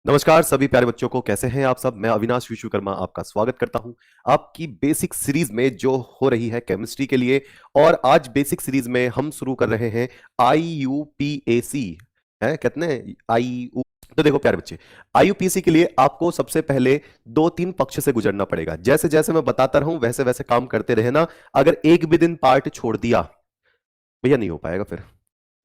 नमस्कार सभी प्यारे बच्चों को, कैसे हैं आप सब। मैं अविनाश विश्वकर्मा आपका स्वागत करता हूं आपकी बेसिक सीरीज में जो हो रही है केमिस्ट्री के लिए। और आज बेसिक सीरीज में हम शुरू कर रहे हैं IUPAC। है कहते हैं IU। तो देखो प्यारे बच्चे, IUPAC के लिए आपको सबसे पहले दो तीन पक्ष से गुजरना पड़ेगा। जैसे जैसे मैं बताता रहूं वैसे वैसे काम करते रहे ना। अगर एक भी दिन पार्ट छोड़ दिया भैया नहीं हो पाएगा। फिर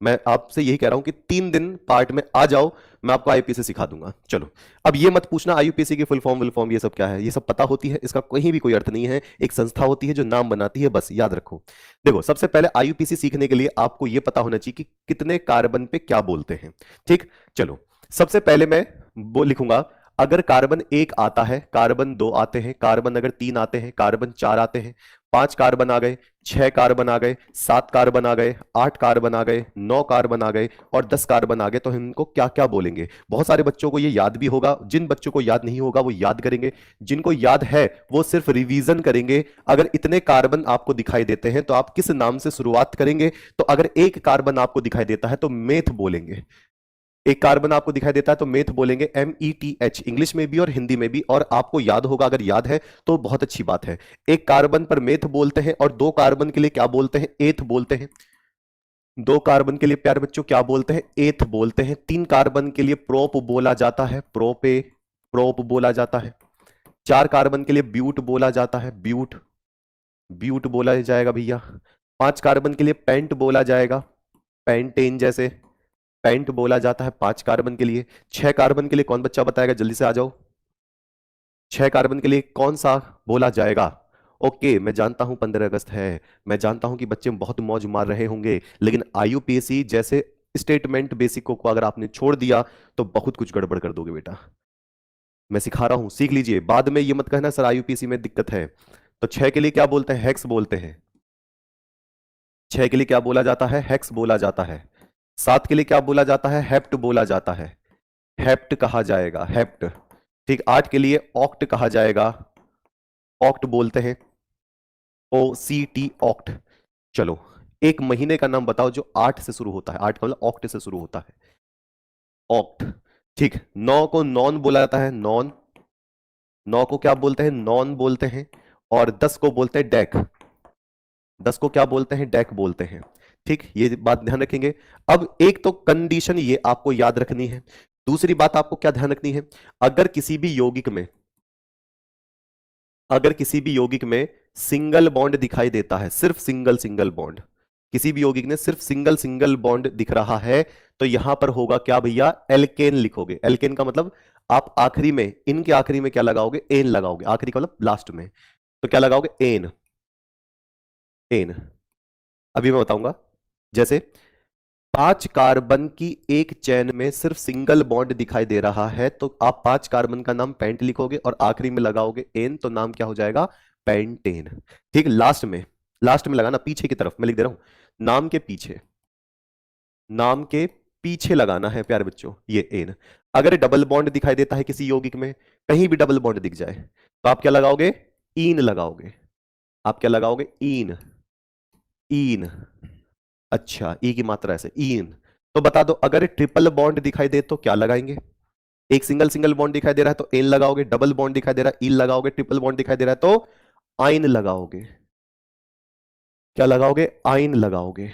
मैं आपसे यही कह रहा हूं कि 3 दिन पार्ट में आ जाओ, मैं आपको आईयूपीएसी सिखा दूंगा। चलो, अब ये मत पूछना आईयूपीएसी की फुल फॉर्म विल फॉर्म ये सब क्या है, ये सब पता होती है, इसका कहीं भी कोई अर्थ नहीं है। एक संस्था होती है जो नाम बनाती है, बस याद रखो। देखो, सबसे पहले आईयूपीएसी सीखने के लिए आपको ये पता होना चाहिए कि कितने कार्बन पे क्या बोलते हैं। ठीक, चलो, सबसे पहले मैं वो लिखूंगा। अगर कार्बन 1 आता है, कार्बन 2 आते हैं, कार्बन अगर 3 आते हैं, कार्बन 4 आते हैं, 5 कार्बन आ गए, 6 कार्बन आ गए, 7 कार्बन आ गए, 8 कार्बन आ गए, 9 कार्बन आ गए और 10 कार्बन आ गए, तो इनको क्या क्या बोलेंगे। बहुत सारे बच्चों को ये याद भी होगा, जिन बच्चों को याद नहीं होगा वो याद करेंगे, जिनको याद है वो सिर्फ रिवीजन करेंगे। अगर इतने कार्बन आपको दिखाई देते हैं तो आप किस नाम से शुरुआत करेंगे। तो अगर एक कार्बन आपको दिखाई देता है तो मेथ बोलेंगे। एक कार्बन आपको दिखाई देता है तो मेथ बोलेंगे, METH, इंग्लिश में भी और हिंदी में भी। और आपको याद होगा, अगर याद है तो बहुत अच्छी बात है। एक कार्बन पर मेथ बोलते हैं और 2 कार्बन के लिए क्या बोलते हैं, एथ बोलते हैं। 2 कार्बन के लिए प्यारे बच्चों क्या बोलते हैं, एथ बोलते हैं। 3 कार्बन के लिए प्रोप बोला जाता है, प्रोप बोला जाता है। 4 कार्बन के लिए ब्यूट बोला जाता है, ब्यूट ब्यूट बोला जाएगा भैया। 5 कार्बन के लिए पेंट बोला जाएगा, पेंटेन जैसे पेंट बोला जाता है 5 कार्बन के लिए। 6 कार्बन के लिए कौन बच्चा बताएगा, जल्दी से आ जाओ। 6 कार्बन के लिए कौन सा बोला जाएगा। ओके, मैं जानता हूं 15 अगस्त है, मैं जानता हूं कि बच्चे बहुत मौज मार रहे होंगे, लेकिन आईयूपीएसी जैसे स्टेटमेंट बेसिकों को अगर आपने छोड़ दिया तो बहुत कुछ गड़बड़ कर दोगे बेटा। मैं सिखा रहा हूं, सीख लीजिए। बाद में ये मत कहना सर आईयूपीएसी में दिक्कत है। तो 6 के लिए क्या बोलते हैं, हेक्स बोलते हैं। 6 के लिए क्या बोला जाता है, हेक्स बोला जाता है। 7 के लिए क्या बोला जाता है, हेप्ट बोला जाता है, हेप्ट कहा जाएगा, हेप्ट। ठीक, 8 के लिए ऑक्ट कहा जाएगा, ऑक्ट बोलते हैं, OCT, ऑक्ट। चलो, एक महीने का नाम बताओ जो 8 से शुरू होता है, 8 का मतलब ऑक्ट से शुरू होता है, ऑक्ट। ठीक, 9 को नॉन बोला जाता है, नॉन। 9 को क्या बोलते हैं, नॉन बोलते हैं। और 10 को बोलते हैं डेक, 10 को क्या बोलते हैं, डेक बोलते हैं। ठीक, ये बात ध्यान रखेंगे। अब एक तो कंडीशन ये आपको याद रखनी है। दूसरी बात आपको क्या ध्यान रखनी है, अगर किसी भी यौगिक में, अगर किसी भी यौगिक में सिंगल बॉन्ड दिखाई देता है, सिर्फ सिंगल सिंगल बॉन्ड, किसी भी यौगिक में सिर्फ सिंगल सिंगल बॉन्ड दिख रहा है, तो यहां पर होगा क्या भैया, एल्केन लिखोगे। एल्केन का मतलब आप आखिरी में, इनके आखिरी में क्या लगाओगे, एन लगाओगे। आखिरी का मतलब लास्ट में, तो क्या लगाओगे, एन, एन। अभी मैं बताऊंगा। जैसे 5 कार्बन की एक चेन में सिर्फ सिंगल बॉन्ड दिखाई दे रहा है, तो आप 5 कार्बन का नाम पेंट लिखोगे और आखिरी में लगाओगे एन, तो नाम क्या हो जाएगा, पेंटेन। ठीक, लास्ट में, लास्ट में लगाना, पीछे की तरफ मैं लिख दे रहा हूं, नाम के पीछे, नाम के पीछे लगाना है प्यारे बच्चों ये एन। अगर डबल बॉन्ड दिखाई देता है किसी यौगिक में, कहीं भी डबल बॉन्ड दिख जाए, तो आप क्या लगाओगे, ईन लगाओगे। आप क्या लगाओगे, ईन, ईन। अच्छा, ई की मात्रा ऐसे, ईन। तो बता दो, अगर ट्रिपल बॉन्ड दिखाई दे तो क्या लगाएंगे। एक सिंगल सिंगल बॉन्ड दिखाई दे रहा है तो एन लगाओगे, डबल बॉन्ड दिखाई दे रहा है ईन लगाओगे, ट्रिपल बॉन्ड दिखाई दे रहा है तो आइन लगाओगे। क्या लगाओगे, आइन लगाओगे।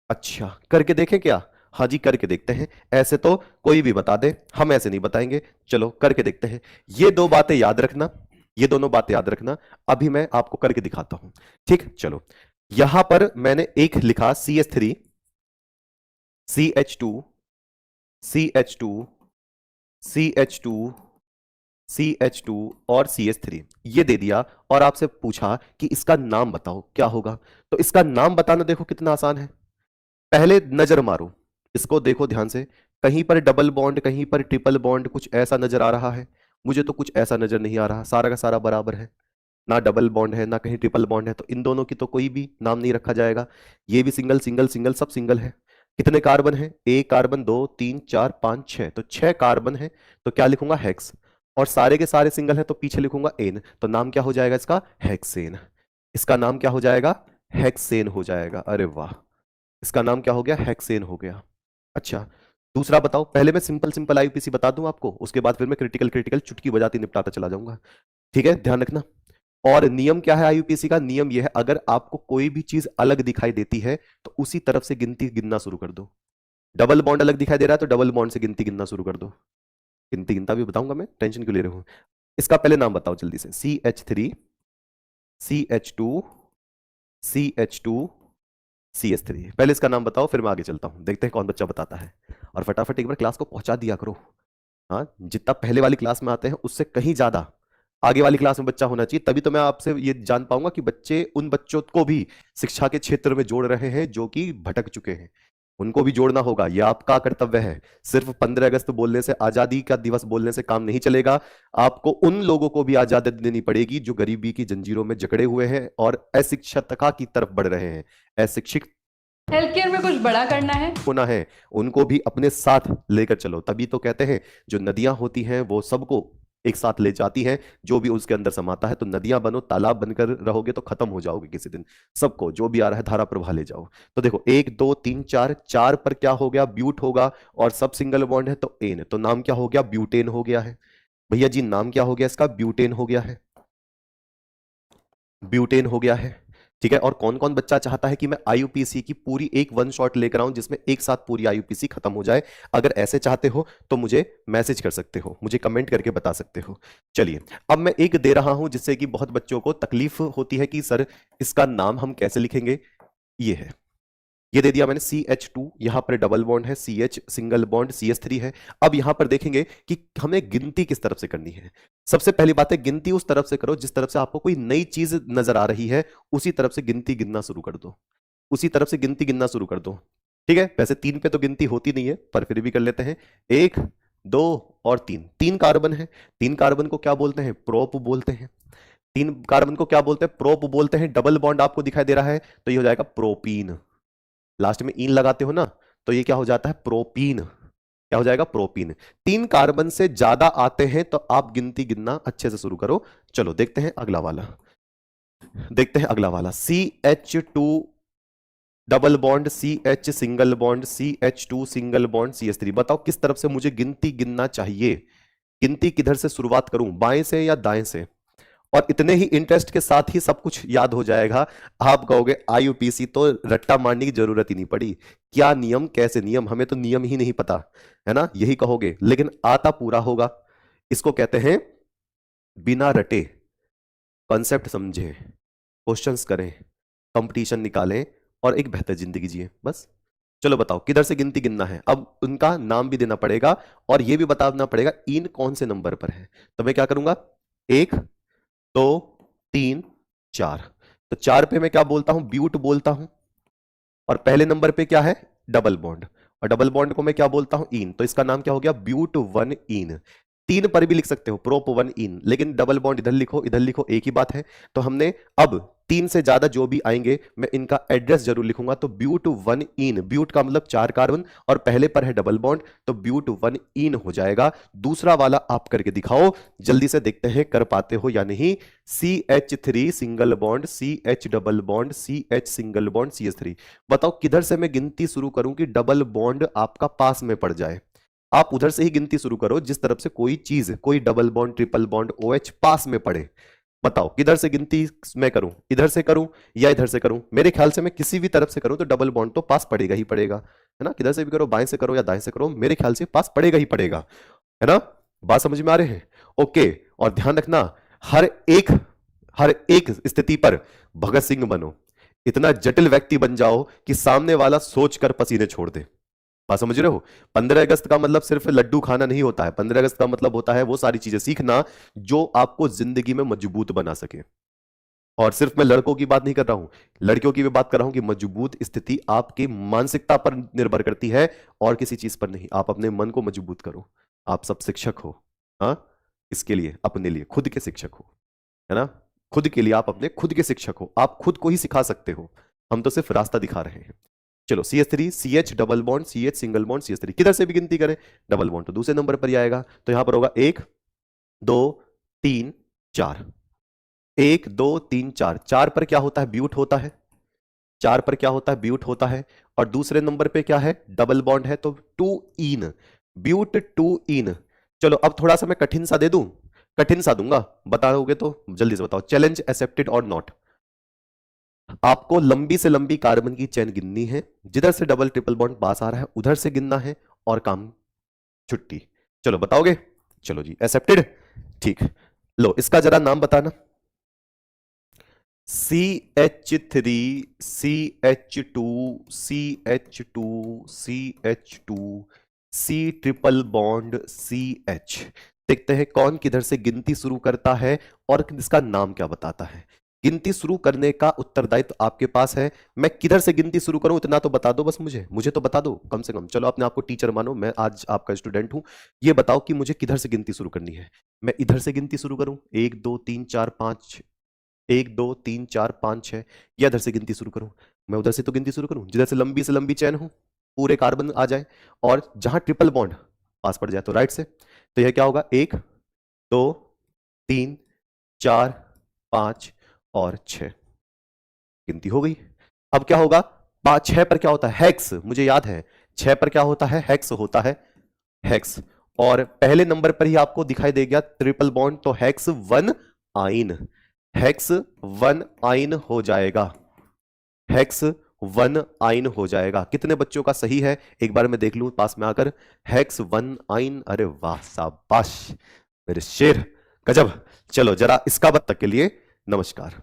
अच्छा, करके देखें क्या, हाँ जी करके देखते हैं। ऐसे तो कोई भी बता दे, हम ऐसे नहीं बताएंगे। चलो करके देखते हैं। ये दो बातें याद रखना, ये दोनों बातें याद रखना। अभी मैं आपको करके दिखाता हूं। ठीक, चलो, यहां पर मैंने एक लिखा CH3, CH2, CH2, CH2, CH2 और CH3 ये दे दिया। और आपसे पूछा कि इसका नाम बताओ क्या होगा। तो इसका नाम बताना देखो कितना आसान है। पहले नजर मारो, इसको देखो ध्यान से। कहीं पर डबल बॉन्ड, कहीं पर ट्रिपल बॉन्ड, कुछ ऐसा नजर आ रहा है। मुझे तो कुछ ऐसा नजर नहीं आ रहा, सारा का सारा बराबर है। ना डबल बॉन्ड है ना कहीं ट्रिपल बॉन्ड है, तो इन दोनों की तो कोई भी नाम नहीं रखा जाएगा। ये भी सिंगल सिंगल सिंगल सब सिंगल है। कितने कार्बन है, एक कार्बन, 2, 3, 4, 5, 6, तो 6 कार्बन है। तो क्या लिखूंगा, हेक्स। और सारे के सारे सिंगल है तो पीछे लिखूंगा एन, तो नाम क्या हो जाएगा इसका, हेक्सेन। इसका नाम क्या हो जाएगा, हेक्सेन हो जाएगा। अरे वाह, इसका नाम क्या हो गया, हेक्सेन हो गया। अच्छा, दूसरा बताओ, पहले मैं सिंपल सिंपल आईयूपीसी बता दूं आपको, उसके बाद फिर मैं क्रिटिकल क्रिटिकल चुटकी बजाती निपटाता चला जाऊंगा। ठीक है, ध्यान रखना। और नियम क्या है आईयूपीसी का? नियम यह है, अगर आपको कोई भी चीज अलग दिखाई देती है तो उसी तरफ से गिनती गिनना शुरू कर दो। डबल बॉन्ड अलग दिखाई दे रहा है तो डबल बॉन्ड से गिनती गिनना शुरू कर दो। गिनती गिनता भी बताऊंगा मैं, टेंशन क्यों ले रहे हो। इसका पहले नाम बताओ जल्दी से। CH3, CH2, CH2, CS3। पहले इसका नाम बताओ, फिर मैं आगे चलता हूं, देखते हैं कौन बच्चा बताता है। और फटाफट एक बार क्लास को पहुंचा दिया करो। हाँ, जितना पहले वाली क्लास में आते हैं उससे कहीं ज्यादा आगे वाली क्लास में बच्चा होना चाहिए, तभी तो मैं आपसे ये जान पाऊंगा कि बच्चे उन बच्चों को भी शिक्षा के क्षेत्र में जोड़ रहे हैं जो कि भटक चुके हैं। उनको भी जोड़ना होगा, यह आपका कर्तव्य है। सिर्फ 15 अगस्त बोलने से, आजादी का दिवस बोलने से काम नहीं चलेगा। आपको उन लोगों को भी आजादी देनी पड़ेगी जो गरीबी की जंजीरों में जकड़े हुए हैं और अशिक्षितता की तरफ बढ़ रहे हैं। अशिक्षित हेल्थ केयर में कुछ बड़ा करना है होना है, उनको भी अपने साथ लेकर चलो। तभी तो कहते हैं जो नदियां होती हैं वो सबको एक साथ ले जाती हैं, जो भी उसके अंदर समाता है। तो नदियां बनो, तालाब बनकर रहोगे तो खत्म हो जाओगे किसी दिन। सबको जो भी आ रहा है धारा प्रवाह ले जाओ। तो देखो, 1 2 3 4, 4 पर क्या हो गया? ब्यूट होगा। और सब सिंगल बॉन्ड है तो एन, तो नाम क्या हो गया? ब्यूटेन हो गया है। भैया जी नाम क्या हो गया इसका? ब्यूटेन हो गया है। ब्यूटेन हो गया है। ठीक है, और कौन कौन बच्चा चाहता है कि मैं आईयूपीसी की पूरी एक वन शॉट लेकर आऊं जिसमें एक साथ पूरी आईयूपीसी खत्म हो जाए? अगर ऐसे चाहते हो तो मुझे मैसेज कर सकते हो, मुझे कमेंट करके बता सकते हो। चलिए, अब मैं एक दे रहा हूं जिससे कि बहुत बच्चों को तकलीफ होती है कि सर इसका नाम हम कैसे लिखेंगे। ये है, ये दे दिया मैंने। CH2, यहां पर डबल बॉन्ड है, CH सिंगल बॉन्ड, CS3 है। अब यहां पर देखेंगे कि हमें गिनती किस तरफ से करनी है। सबसे पहली बात है, गिनती उस तरफ से करो जिस तरफ से आपको कोई नई चीज नजर आ रही है, उसी तरफ से गिनती गिनना शुरू कर दो। उसी तरफ से गिनती गिनना शुरू कर दो। ठीक है, वैसे 3 पे तो गिनती होती नहीं है, पर फिर भी कर लेते हैं। 1 2 और 3, 3 कार्बन है। 3 कार्बन को क्या बोलते हैं? प्रोप बोलते हैं। 3 कार्बन को क्या बोलते हैं? प्रोप बोलते हैं। डबल बॉन्ड आपको दिखाई दे रहा है तो ये हो जाएगा प्रोपीन। लास्ट में इन लगाते हो ना, तो ये क्या हो जाता है? प्रोपीन। क्या हो जाएगा? प्रोपीन। 3 कार्बन से ज्यादा आते हैं तो आप गिनती गिनना अच्छे से शुरू करो। चलो देखते हैं अगला वाला। देखते हैं अगला वाला। CH2 double bond, CH single bond, CH2 single bond, CS3। बताओ किस तरफ से मुझे गिनती गिनना चाहिए? गिनती किधर से शुरुआत करूं, बाएं से या दाएं से? और इतने ही इंटरेस्ट के साथ ही सब कुछ याद हो जाएगा। आप कहोगे आईयूपीसी तो रट्टा मारने की जरूरत ही नहीं पड़ी, क्या नियम कैसे नियम, हमें तो नियम ही नहीं पता, है ना, यही कहोगे। लेकिन आता पूरा होगा। इसको कहते हैं बिना रटे कॉन्सेप्ट समझे, क्वेश्चंस करें, कंपटीशन निकालें और एक बेहतर जिंदगी जिए, बस। चलो बताओ किधर से गिनती गिनना है। अब उनका नाम भी देना पड़ेगा और यह भी बताना पड़ेगा इन कौन से नंबर पर है। तो मैं क्या करूंगा? 1 2 3 4। तो 4 पे मैं क्या बोलता हूं? ब्यूट बोलता हूं। और पहले नंबर पे क्या है? Double bond. और डबल बॉन्ड को मैं क्या बोलता हूं? इन। तो इसका नाम क्या हो गया? ब्यूट 1 इन। 3 पर भी लिख सकते हो, प्रोप 1 इन, लेकिन डबल बॉन्ड इधर लिखो, एक ही बात है। तो हमने अब 3 से ज्यादा जो भी आएंगे मैं इनका एड्रेस जरूर लिखूंगा। तो ब्यूट 1 इन, ब्यूट का मतलब 4 कार्बन और पहले पर है डबल बॉन्ड, तो ब्यूट 1 इन हो जाएगा। दूसरा वाला आप करके दिखाओ, जल्दी से देखते हैं कर पाते हो या नहीं। CH3 single bond, CH double bond, CH single bond, CS3। बताओ किधर से मैं गिनती शुरू करूं कि डबल बॉन्ड आपका पास में पड़ जाए। आप उधर से ही गिनती शुरू करो जिस तरफ से कोई चीज, कोई double bond, triple bond, OH पास में पड़े। बताओ किधर से गिनती मैं करूं, इधर से करूं या इधर से करूं? मेरे ख्याल से मैं किसी भी तरफ से करूं तो डबल बॉन्ड तो पास पड़ेगा ही पड़ेगा, है ना। किधर से भी करो, बाएं से करो या दाएं से करो, मेरे ख्याल से पास पड़ेगा ही पड़ेगा, है ना। बात समझ में आ रहे हैं? ओके, और ध्यान रखना, हर एक हर एक स्थिति पर भगत सिंह बनो। इतना जटिल व्यक्ति बन जाओ कि सामने वाला सोचकर पसीने छोड़ दे। बात समझ रहे हो? 15 अगस्त का मतलब सिर्फ लड्डू खाना नहीं होता है। 15 अगस्त का मतलब होता है वो सारी चीजें सीखना जो आपको जिंदगी में मजबूत बना सके। और सिर्फ मैं लड़कों की बात नहीं कर रहा हूं, लड़कियों की भी बात कर रहा हूं कि मजबूत स्थिति आपकी मानसिकता पर निर्भर करती है और किसी चीज पर नहीं। आप अपने मन को मजबूत करो। आप सब शिक्षक हो, हाँ, इसके लिए अपने लिए खुद के शिक्षक हो, है ना। खुद के लिए आप अपने खुद के शिक्षक हो, आप खुद को ही सिखा सकते हो। हम तो सिर्फ रास्ता दिखा रहे हैं। चलो, CS3, CH double bond, CH single bond, CS3। किधर से भी गिनती करें, डबल बॉन्ड तो दूसरे नंबर पर ही आएगा। तो यहां पर होगा 1 2 3 4। 1 2 3 4। 4 पर क्या होता है? ब्यूट होता है। 4 पर क्या होता है? ब्यूट होता है। और दूसरे नंबर पे क्या है, डबल बॉन्ड है, तो 2 इन, ब्यूट 2 इन। चलो अब थोड़ा सा मैं कठिन सा दे दूं, कठिन सा दूंगा, बताओगे तो जल्दी से बताओ। चैलेंज एक्सेप्टेड और नॉट। आपको लंबी से लंबी कार्बन की चेन गिननी है, जिधर से डबल ट्रिपल बॉन्ड पास आ रहा है उधर से गिनना है, और काम छुट्टी। चलो बताओगे? चलो जी, एक्सेप्टेड, ठीक। लो इसका जरा नाम बताना। CH3 CH2 CH2 CH2 C triple bond CH। देखते हैं कौन किधर से गिनती शुरू करता है और इसका नाम क्या बताता है। गिनती शुरू करने का उत्तरदायित्व आपके पास है। मैं किधर से गिनती शुरू करूं इतना तो बता दो बस, मुझे तो बता दो कम से कम। चलो अपने आप को टीचर मानो, मैं आज आपका स्टूडेंट हूं। ये बताओ कि मुझे किधर से गिनती शुरू करनी है। मैं इधर से गिनती शुरू करूं, 1 2 3 4 5, 1 2 3 4 5 6, या इधर से गिनती शुरू करूं? मैं उधर से तो गिनती शुरू करूं जिधर से लंबी चैन हो, पूरे कार्बन आ जाए, और जहां ट्रिपल बॉन्ड पास पड़ जाए तो राइट से। तो यह क्या होगा, 1 2 3 4 5 और 6, गिनती हो गई। अब क्या होगा, 5 6 पर क्या होता है, हेक्स, मुझे याद है 6 पर क्या होता है, हेक्स होता है, हेक्स। और पहले नंबर पर ही आपको दिखाई दे गया ट्रिपल बॉन्ड, तो हेक्स 1 आइन, हेक्स 1 आइन हो जाएगा, हेक्स 1 आइन हो जाएगा। कितने बच्चों का सही है एक बार मैं देख लूं पास में आकर। हेक्स 1 आइन, अरे वाह शाबाश मेरे शेर, गजब। चलो जरा इसका बत तक के लिए नमस्कार।